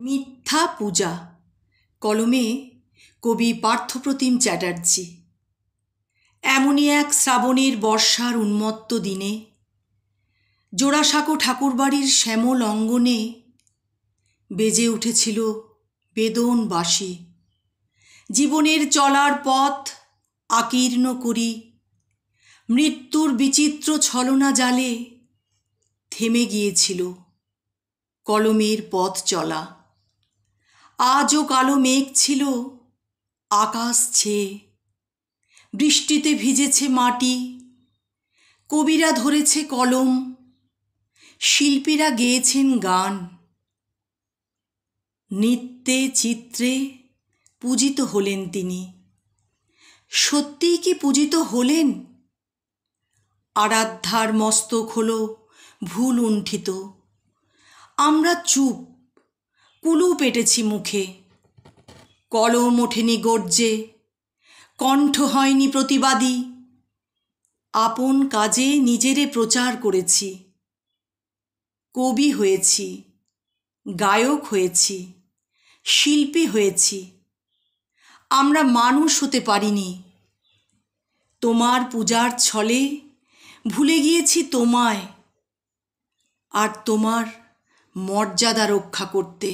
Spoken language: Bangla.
মিথ্যা পূজা, কলমে কবি পার্থপ্রতিম চ্যাটার্জি। এমনই এক শ্রাবণের বর্ষার উন্মত্ত দিনে জোড়াসাঁকো ঠাকুরবাড়ির শ্যামল অঙ্গনে বেজে উঠেছিল বেদন বাঁশি। জীবনের চলার পথ আকীর্ণ করি মৃত্যুর বিচিত্র ছলনা জালে থেমে গিয়েছিল কলমের পথ চলা। আজও কালো মেঘ ছিল আকাশ ছেয়ে, বৃষ্টিতে ভিজেছে মাটি। কবিরা ধরেছে কলম, শিল্পীরা গেয়েছেন গান। নৃত্যে চিত্রে পূজিত হলেন তিনি। সত্যিই কি পূজিত হলেন? আরাধ্যার মস্তক হলো ভুল উণ্ঠিত। আমরা চুপ, কুলু পেটেছি মুখে। কলম ওঠেনি গর্জে, কণ্ঠ হয়নি প্রতিবাদী। আপন কাজে নিজেরে প্রচার করেছি। কবি হয়েছি, গায়ক হয়েছি, শিল্পী হয়েছি। আমরা মানুষ হতে পারিনি। তোমার পূজার ছলে ভুলে গিয়েছি তোমায় আর তোমার মর্যাদা রক্ষা করতে।